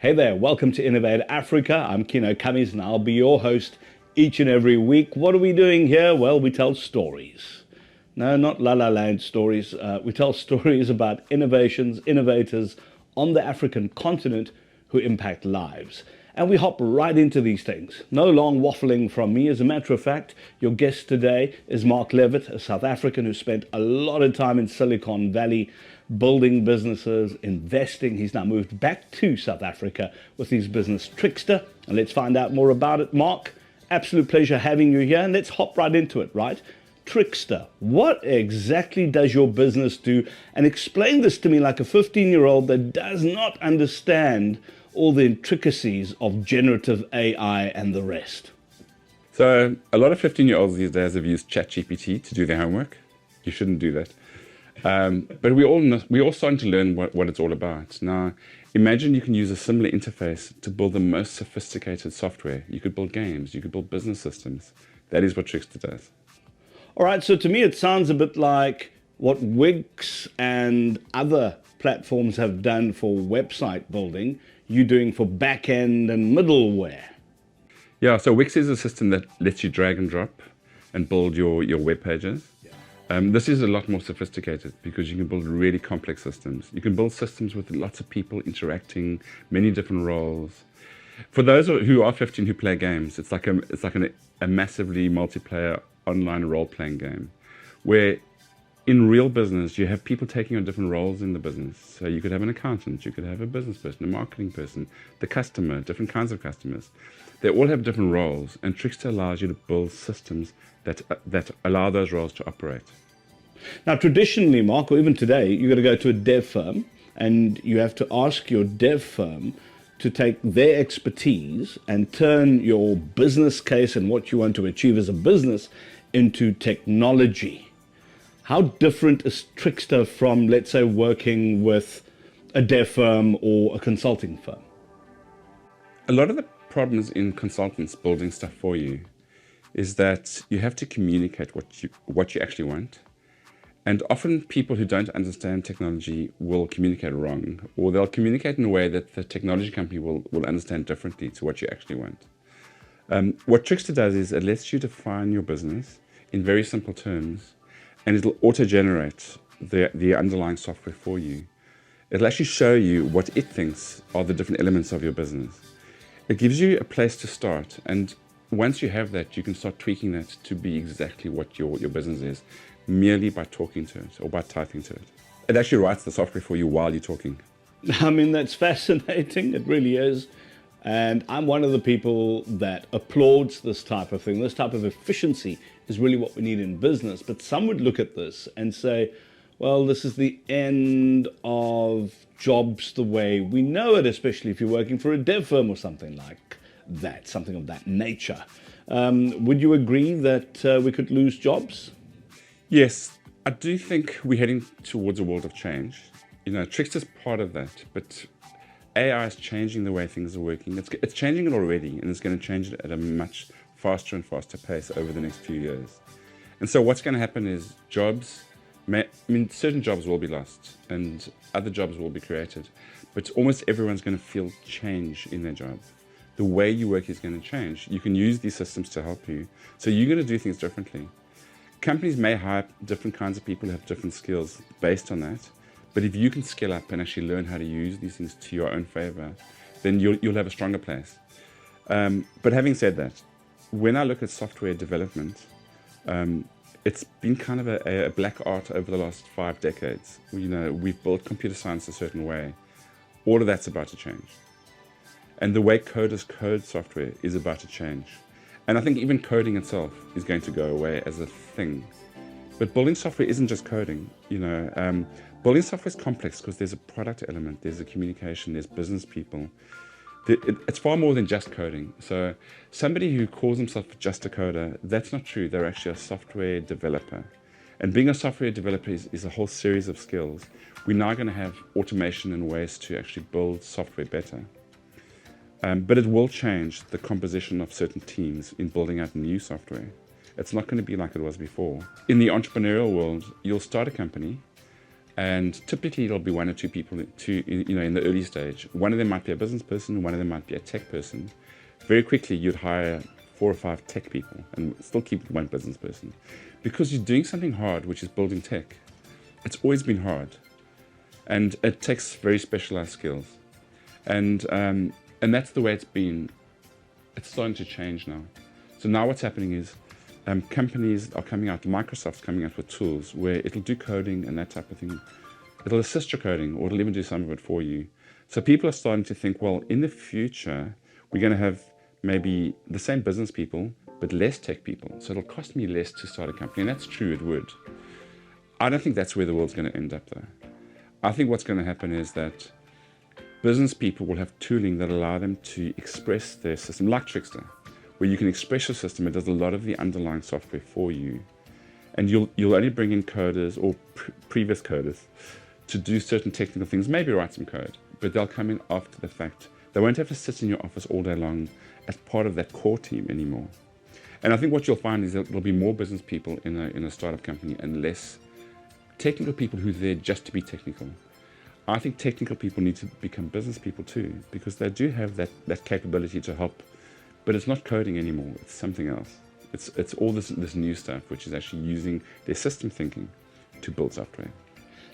Hey there, welcome to Innovate Africa. I'm Kieno, Kammies, and I'll be your host each and every week. What are we doing here? Well, we tell stories. No, not La La Land stories. We tell stories about innovations, innovators on the African continent who impact lives. And we hop right into these things. No long waffling from me. As a matter of fact, your guest today is Mark Levitt, a South African who spent a lot of time in Silicon Valley building businesses, investing. He's now moved back to South Africa with his business Trixta. And let's find out more about it. Mark, absolute pleasure having you here. And let's hop right into it, right? Trixta, what exactly does your business do? And explain this to me like a 15-year-old that does not understand all the intricacies of generative AI and the rest. So a lot of 15-year-olds these days have used ChatGPT to do their homework. You shouldn't do that. But we're all starting to learn what it's all about. Now, imagine you can use a similar interface to build the most sophisticated software. You could build games, you could build business systems. That is what Trixta does. All right, so to me it sounds a bit like what Wix and other platforms have done for website building, you're doing for back-end and middleware. Yeah, so Wix is a system that lets you drag and drop and build your web pages. This is a lot more sophisticated because you can build really complex systems. You can build systems with lots of people interacting, many different roles. For those who are 15 who play games, it's like a massively multiplayer online role-playing game where in real business, you have people taking on different roles in the business. So you could have an accountant, you could have a business person, a marketing person, the customer, different kinds of customers. They all have different roles, and Trixta allows you to build systems that allow those roles to operate. Now, traditionally, Mark, or even today, you've got to go to a dev firm, and you have to ask your dev firm to take their expertise and turn your business case and what you want to achieve as a business into technology. How different is Trixta from, let's say, working with a dev firm or a consulting firm? A lot of the problems in consultants building stuff for you is that you have to communicate what you actually want. And often people who don't understand technology will communicate wrong, or they'll communicate in a way that the technology company will understand differently to what you actually want. What Trixta does is it lets you define your business in very simple terms, and it'll auto-generate the underlying software for you. It'll actually show you what it thinks are the different elements of your business. It gives you a place to start, and once you have that, you can start tweaking that to be exactly what your business is, merely by talking to it or by typing to it. It actually writes the software for you while you're talking. I mean, that's fascinating. It really is. And I'm one of the people that applauds this type of thing. This type of efficiency is really what we need in business. But some would look at this and say, well, this is the end of jobs the way we know it, especially if you're working for a dev firm or something like that, something of that nature. Would you agree that we could lose jobs? Yes, I do think we're heading towards a world of change. You know, Trixta's part of that, but AI is changing the way things are working. It's changing it already, and it's going to change it at a much faster and faster pace over the next few years. And so what's going to happen is certain jobs will be lost and other jobs will be created, but almost everyone's going to feel change in their job. The way you work is going to change. You can use these systems to help you. So you're going to do things differently. Companies may hire different kinds of people who have different skills based on that. But if you can scale up and actually learn how to use these things to your own favor, then you'll have a stronger place. But having said that, when I look at software development, it's been kind of a black art over the last 5 decades. You know, we've built computer science a certain way. All of that's about to change. And the way coders code software is about to change. And I think even coding itself is going to go away as a thing. But building software isn't just coding. You know, building software is complex because there's a product element, there's a communication, there's business people. It's far more than just coding. So somebody who calls himself just a coder, that's not true. They're actually a software developer. And being a software developer is a whole series of skills. We're now going to have automation and ways to actually build software better. But it will change the composition of certain teams in building out new software. It's not going to be like it was before. In the entrepreneurial world, you'll start a company, And typically it'll be one or two people in the early stage. One of them might be a business person, one of them might be a tech person. Very quickly you'd hire 4 or 5 tech people and still keep one business person, because you're doing something hard, which is building tech. It's always been hard, and it takes very specialized skills, and that's the way it's been. It's starting to change now. So now what's happening is companies are coming out, Microsoft's coming out with tools where it'll do coding and that type of thing. It'll assist your coding, or it'll even do some of it for you. So people are starting to think, well, in the future, we're going to have maybe the same business people, but less tech people. So it'll cost me less to start a company. And that's true, it would. I don't think that's where the world's going to end up, though. I think what's going to happen is that business people will have tooling that allow them to express their system, like Trixta, where you can express your system. It does a lot of the underlying software for you. And you'll only bring in coders or previous coders to do certain technical things, maybe write some code, but they'll come in after the fact. They won't have to sit in your office all day long as part of that core team anymore. And I think what you'll find is that there'll be more business people in a startup company and less technical people who are there just to be technical. I think technical people need to become business people too, because they do have that capability to help, but it's not coding anymore, it's something else. It's all this new stuff, which is actually using their system thinking to build software.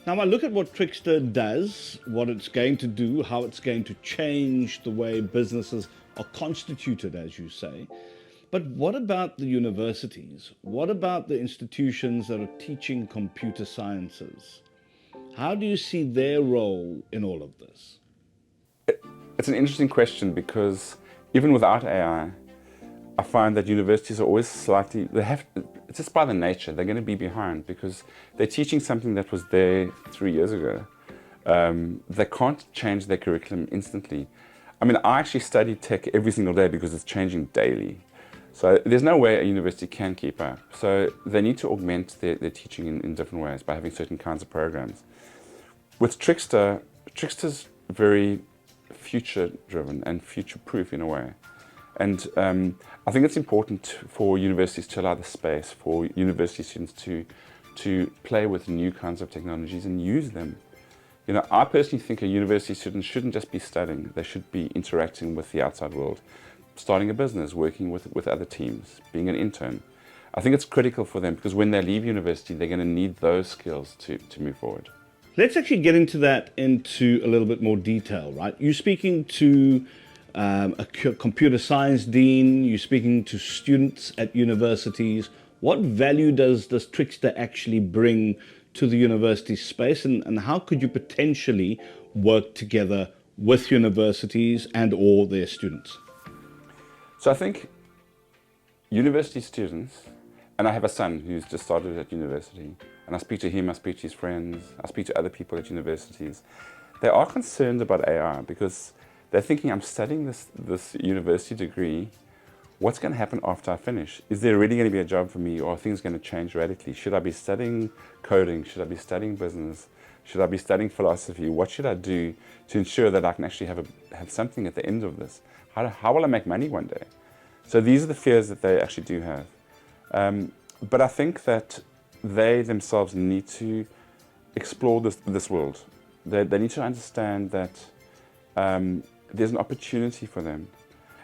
Now, I look at what Trixta does, what it's going to do, how it's going to change the way businesses are constituted, as you say. But what about the universities? What about the institutions that are teaching computer sciences? How do you see their role in all of this? It's an interesting question, because even without AI, I find that universities are always slightly, it's just by the nature, they're going to be behind, because they're teaching something that was there 3 years ago. They can't change their curriculum instantly. I mean, I actually study tech every single day because it's changing daily. So there's no way a university can keep up. So they need to augment their teaching in different ways by having certain kinds of programs. With Trixta's very future-driven and future-proof in a way. And I think it's important for universities to allow the space for university students to play with new kinds of technologies and use them. You know, I personally think a university student shouldn't just be studying, they should be interacting with the outside world, starting a business, working with other teams, being an intern. I think it's critical for them, because when they leave university, they're going to need those skills to move forward. Let's actually get into that into a little bit more detail, right? You're speaking to a computer science dean, you're speaking to students at universities. What value does Trixta actually bring to the university space, and how could you potentially work together with universities and or their students? So I think university students, and I have a son who's just started at university, and I speak to him, I speak to his friends, I speak to other people at universities. They are concerned about AI because they're thinking, I'm studying this university degree, what's going to happen after I finish? Is there really going to be a job for me, or are things going to change radically? Should I be studying coding? Should I be studying business? Should I be studying philosophy? What should I do to ensure that I can actually have something at the end of this? How will I make money one day? So these are the fears that they actually do have. But I think that they themselves need to explore this world. They need to understand that there's an opportunity for them.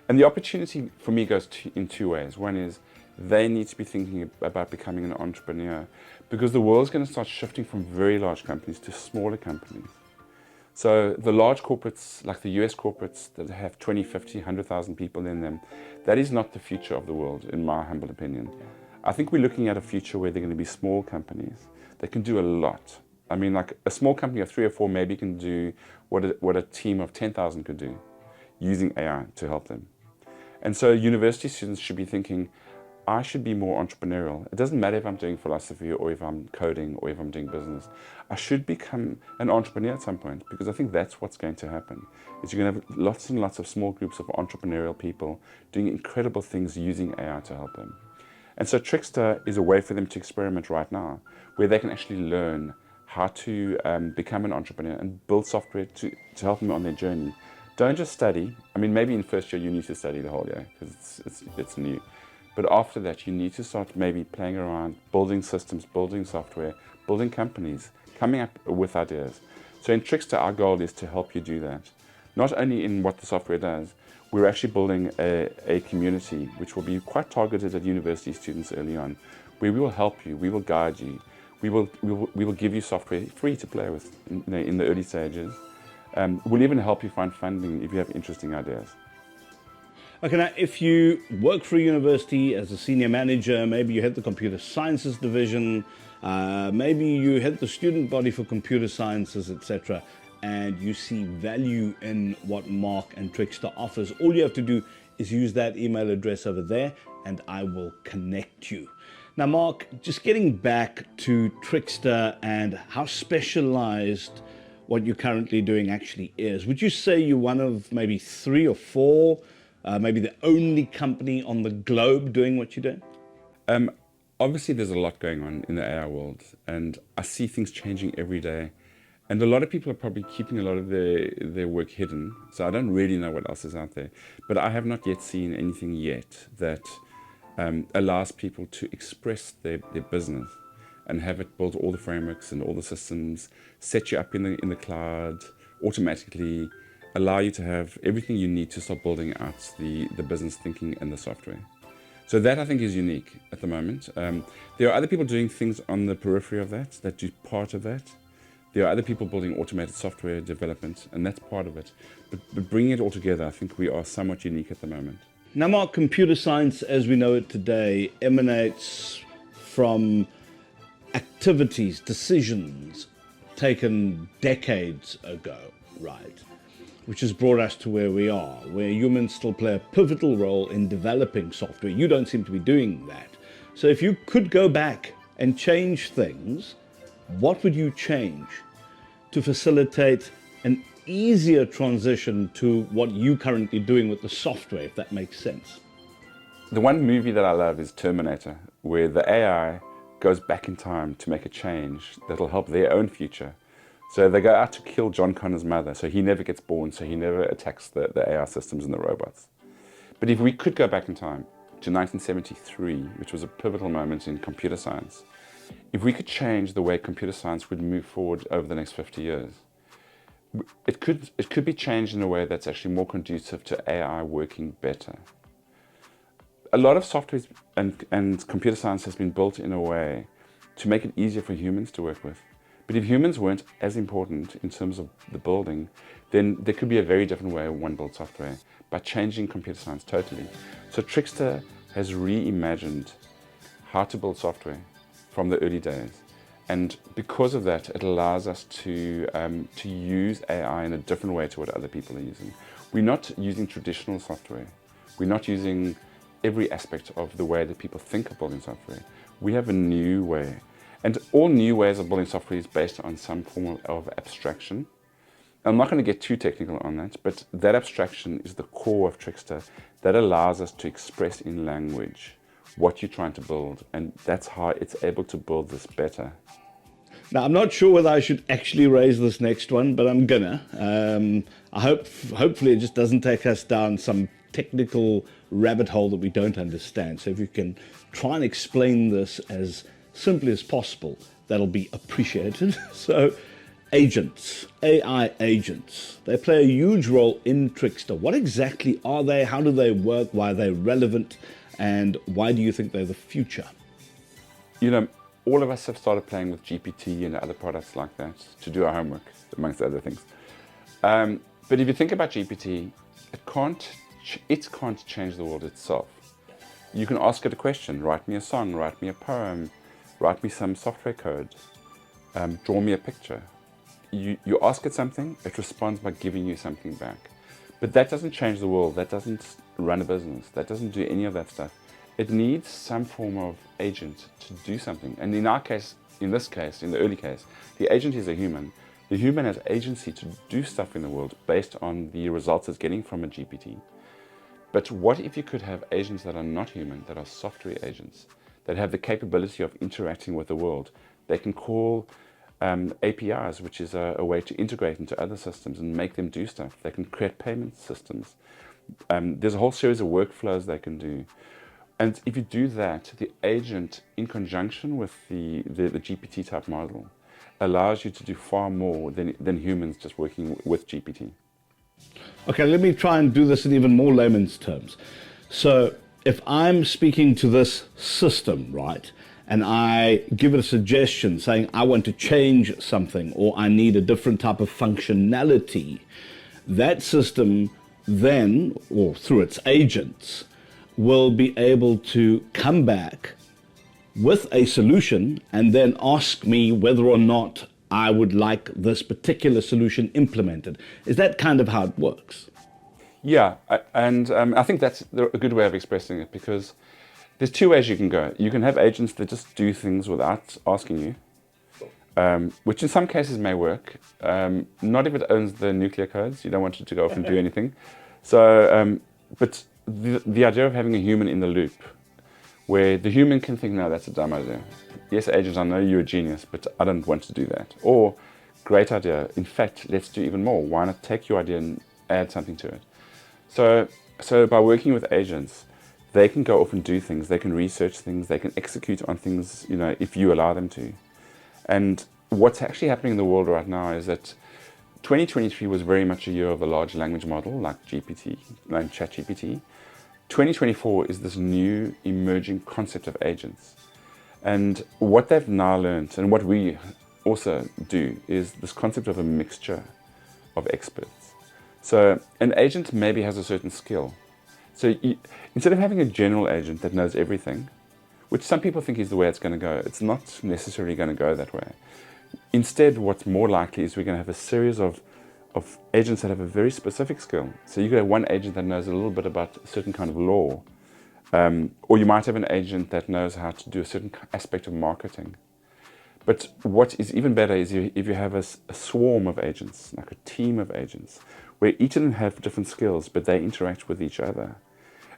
And the opportunity for me goes in 2 ways. One is they need to be thinking about becoming an entrepreneur, because the world's going to start shifting from very large companies to smaller companies. So the large corporates, like the US corporates that have 20, 50, 100,000 people in them, that is not the future of the world, in my humble opinion. I think we're looking at a future where they're going to be small companies that can do a lot. I mean, like a small company of 3 or 4 maybe can do what a team of 10,000 could do, using AI to help them. And so university students should be thinking, I should be more entrepreneurial. It doesn't matter if I'm doing philosophy or if I'm coding or if I'm doing business. I should become an entrepreneur at some point, because I think that's what's going to happen. Is you're going to have lots and lots of small groups of entrepreneurial people doing incredible things using AI to help them. And so Trixta is a way for them to experiment right now, where they can actually learn how to become an entrepreneur and build software to help them on their journey. Don't just study. I mean, maybe in first year you need to study the whole year because it's new. But after that, you need to start maybe playing around, building systems, building software, building companies, coming up with ideas. So in Trixta, our goal is to help you do that. Not only in what the software does, we're actually building a community which will be quite targeted at university students early on, where we will help you, we will guide you, we will give you software free to play with in the early stages. We'll even help you find funding if you have interesting ideas. Okay, now if you work for a university as a senior manager, maybe you head the computer sciences division, maybe you head the student body for computer sciences, etc., and you see value in what Mark and Trixta offers, all you have to do is use that email address over there and I will connect you. Now, Mark, just getting back to Trixta and how specialized what you're currently doing actually is, would you say you're one of maybe 3 or 4, maybe the only company on the globe doing what you're doing? Obviously, there's a lot going on in the AI world, and I see things changing every day. And a lot of people are probably keeping a lot of their work hidden, so I don't really know what else is out there. But I have not yet seen anything yet that allows people to express their business and have it build all the frameworks and all the systems, set you up in the cloud automatically, allow you to have everything you need to start building out the business thinking and the software. So that I think is unique at the moment. There are other people doing things on the periphery of that do part of that. There are other people building automated software development, and that's part of it. But bringing it all together, I think we are somewhat unique at the moment. Now, Mark, computer science as we know it today emanates from activities, decisions taken decades ago, right? Which has brought us to where we are, where humans still play a pivotal role in developing software. You don't seem to be doing that. So if you could go back and change things, what would you change to facilitate an easier transition to what you're currently doing with the software, if that makes sense? The one movie that I love is Terminator, where the AI goes back in time to make a change that'll help their own future. So they go out to kill John Connor's mother, so he never gets born, so he never attacks the AI systems and the robots. But if we could go back in time to 1973, which was a pivotal moment in computer science, if we could change the way computer science would move forward over the next 50 years, it could be changed in a way that's actually more conducive to AI working better. A lot of software and computer science has been built in a way to make it easier for humans to work with. But if humans weren't as important in terms of the building, then there could be a very different way one builds software by changing computer science totally. So Trixta has reimagined how to build software from the early days. And because of that, it allows us to use AI in a different way to what other people are using. We're not using traditional software. We're not using every aspect of the way that people think of building software. We have a new way. And all new ways of building software is based on some form of abstraction. I'm not going to get too technical on that, but that abstraction is the core of Trixta that allows us to express in language what you're trying to build, and that's how it's able to build this better. Now, I'm not sure whether I should actually raise this next one, but I'm gonna. Hopefully it just doesn't take us down some technical rabbit hole that we don't understand. So if you can try and explain this as simply as possible, that'll be appreciated. So agents, AI agents, they play a huge role in Trixta. What exactly are they? How do they work? Why are they relevant? And why do you think they're the future? You know, all of us have started playing with GPT and other products like that to do our homework, amongst other things. But if you think about GPT, it can't change the world itself. You can ask it a question, write me a song, write me a poem, write me some software code, draw me a picture. You ask it something, it responds by giving you something back. But that doesn't change the world, that doesn't run a business, that doesn't do any of that stuff. It needs some form of agent to do something. And in our case, in this case, in the early case, the agent is a human. The human has agency to do stuff in the world based on the results it's getting from a GPT. But what if you could have agents that are not human, that are software agents, that have the capability of interacting with the world? They can call APIs, which is a way to integrate into other systems and make them do stuff. They can create payment systems. There's a whole series of workflows they can do. And if you do that, the agent, in conjunction with the GPT type model, allows you to do far more than humans just working with GPT. Okay, let me try and do this in even more layman's terms. So if I'm speaking to this system, right, and I give it a suggestion saying I want to change something or I need a different type of functionality, that system then, or through its agents, will be able to come back with a solution and then ask me whether or not I would like this particular solution implemented. Is that kind of how it works? Yeah, and I think that's a good way of expressing it, because there's two ways you can go. You can have agents that just do things without asking you, which in some cases may work. Not if it owns the nuclear codes. You don't want it to go off and do anything. So, but the idea of having a human in the loop, where the human can think, no, that's a dumb idea. Yes, agent, I know you're a genius, but I don't want to do that. Or, great idea. In fact, let's do even more. Why not take your idea and add something to it? So by working with agents, they can go off and do things. They can research things. They can execute on things, if you allow them to. And what's actually happening in the world right now is that 2023 was very much a year of a large language model like GPT, like ChatGPT. 2024 is this new emerging concept of agents. And what they've now learned, and what we also do, is this concept of a mixture of experts. So an agent maybe has a certain skill. So instead of having a general agent that knows everything, which some people think is the way it's going to go, it's not necessarily going to go that way. Instead, what's more likely is we're going to have a series of agents that have a very specific skill. So you could have one agent that knows a little bit about a certain kind of law, or you might have an agent that knows how to do a certain aspect of marketing. But what is even better is if you have a swarm of agents, like a team of agents, where each of them have different skills, but they interact with each other.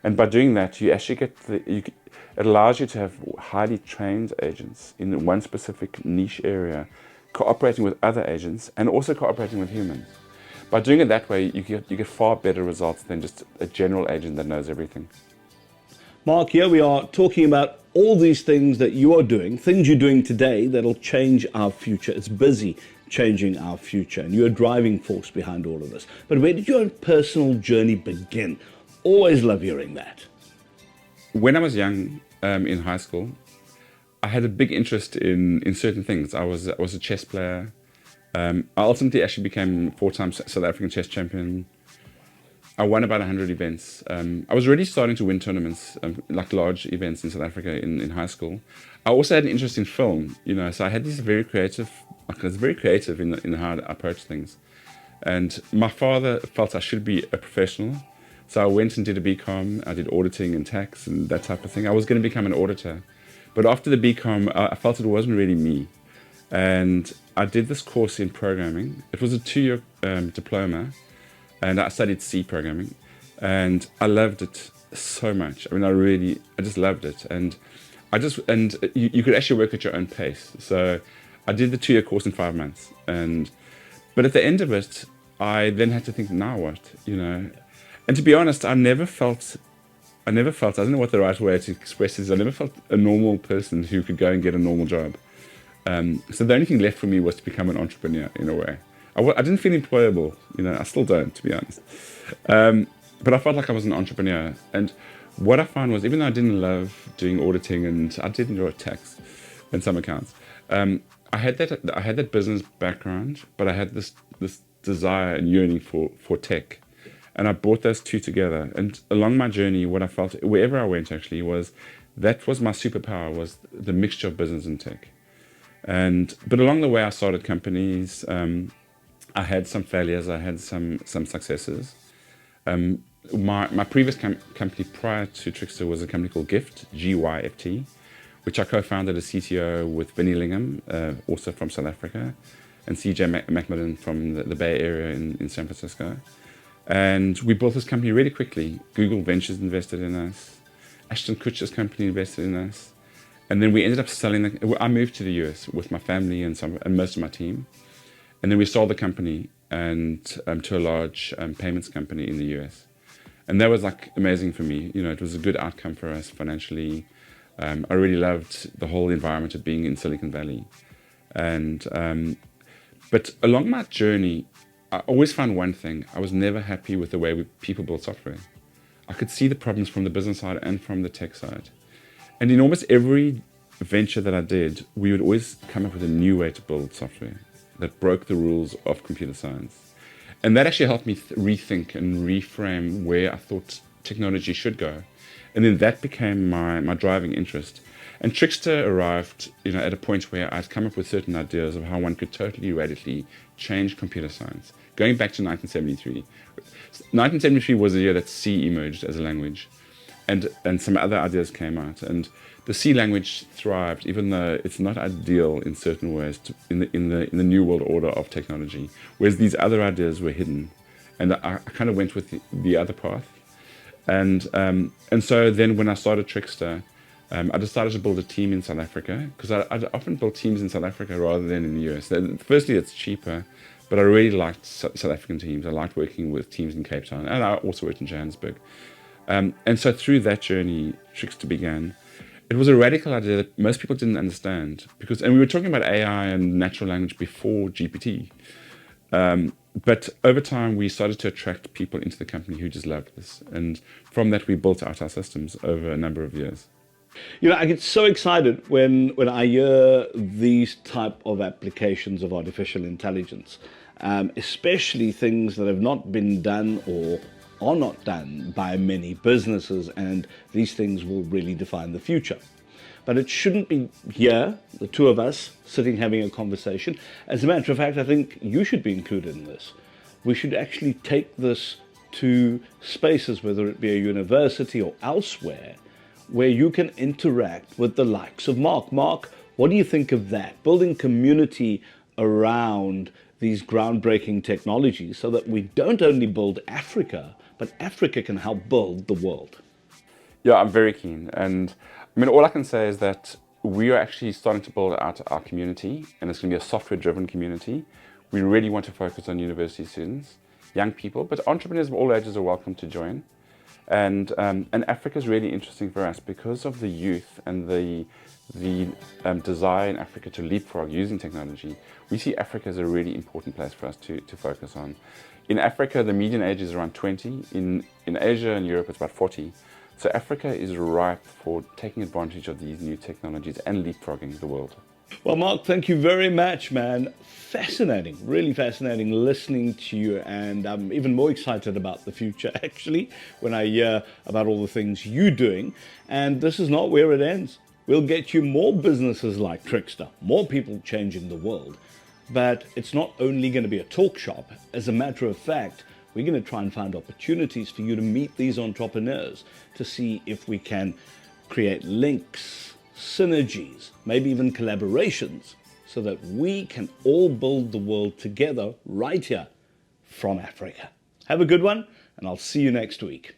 And by doing that, you actually it allows you to have highly trained agents in one specific niche area, cooperating with other agents and also cooperating with humans. By doing it that way, you get far better results than just a general agent that knows everything. Mark, here we are talking about all these things that you are doing, things you're doing today that'll change our future. It's busy changing our future, and you're a driving force behind all of this. But where did your own personal journey begin? Always love hearing that. When I was young, in high school, I had a big interest in certain things. I was a chess player. I ultimately actually became 4-time South African chess champion. I won about 100 events. I was already starting to win tournaments, like large events in South Africa in high school. I also had an interest in film, so I had this very creative, in how I approach things. And my father felt I should be a professional. So I went and did a BCom. I did auditing and tax and that type of thing. I was going to become an auditor. But after the BCom, I felt it wasn't really me. And I did this course in programming. It was a 2-year diploma. And I studied C programming. And I loved it so much. I mean, I just loved it. And you could actually work at your own pace. So I did the 2-year course in 5 months. But at the end of it, I then had to think, now what, And to be honest, I never felt, I don't know what the right way to express this is, I never felt a normal person who could go and get a normal job. So the only thing left for me was to become an entrepreneur in a way. I didn't feel employable, I still don't, to be honest. But I felt like I was an entrepreneur. And what I found was, even though I didn't love doing auditing and I did enjoy tax and some accounts, I had that business background, but I had this desire and yearning for tech. And I brought those two together. And along my journey, what I felt, wherever I went actually, that was my superpower, was the mixture of business and tech. But along the way, I started companies. I had some failures. I had some successes. My previous company prior to Trixta was a company called Gift, Gyft, which I co-founded as CTO with Vinnie Lingham, also from South Africa, and CJ Macmillan from the Bay Area in San Francisco. And we built this company really quickly. Google Ventures invested in us. Ashton Kutcher's company invested in us. And then we ended up selling I moved to the US with my family and most of my team. And then we sold the company to a large payments company in the US. And that was like amazing for me. You know, it was a good outcome for us financially. I really loved the whole environment of being in Silicon Valley. And but along my journey, I always found one thing. I was never happy with the way people build software. I could see the problems from the business side and from the tech side. And in almost every venture that I did, we would always come up with a new way to build software that broke the rules of computer science. And that actually helped me rethink and reframe where I thought technology should go. And then that became my driving interest. And Trixta arrived, you know, at a point where I'd come up with certain ideas of how one could totally radically change computer science. Going back to 1973. 1973 was the year that C emerged as a language, and some other ideas came out. And the C language thrived, even though it's not ideal in certain ways in the new world order of technology. Whereas these other ideas were hidden, and I kind of went with the other path. And so then when I started Trixta, I decided to build a team in South Africa, because I'd often build teams in South Africa rather than in the US. Firstly, it's cheaper, but I really liked South African teams. I liked working with teams in Cape Town, and I also worked in Johannesburg. And so through that journey, Trixta began. It was a radical idea that most people didn't understand, and we were talking about AI and natural language before GPT. But over time, we started to attract people into the company who just loved this. And from that, we built out our systems over a number of years. You know, I get so excited when I hear these type of applications of artificial intelligence, especially things that have not been done or are not done by many businesses, and these things will really define the future. But it shouldn't be here, the two of us, sitting having a conversation. As a matter of fact, I think you should be included in this. We should actually take this to spaces, whether it be a university or elsewhere, where you can interact with the likes of Mark. Mark, what do you think of that? Building community around these groundbreaking technologies so that we don't only build Africa, but Africa can help build the world. Yeah, I'm very keen. And I mean, all I can say is that we are actually starting to build out our community, and it's going to be a software-driven community. We really want to focus on university students, young people, but entrepreneurs of all ages are welcome to join. And Africa is really interesting for us because of the youth and the desire in Africa to leapfrog using technology. We see Africa as a really important place for us to focus on. In Africa, the median age is around 20. In Asia and Europe, it's about 40. So Africa is ripe for taking advantage of these new technologies and leapfrogging the world. Well, Mark, thank you very much, man. Fascinating, really fascinating listening to you, and I'm even more excited about the future, actually, when I hear about all the things you're doing. And this is not where it ends. We'll get you more businesses like Trixta, more people changing the world. But it's not only going to be a talk shop. As a matter of fact, we're going to try and find opportunities for you to meet these entrepreneurs to see if we can create links, synergies, maybe even collaborations, so that we can all build the world together right here from Africa. Have a good one, and I'll see you next week.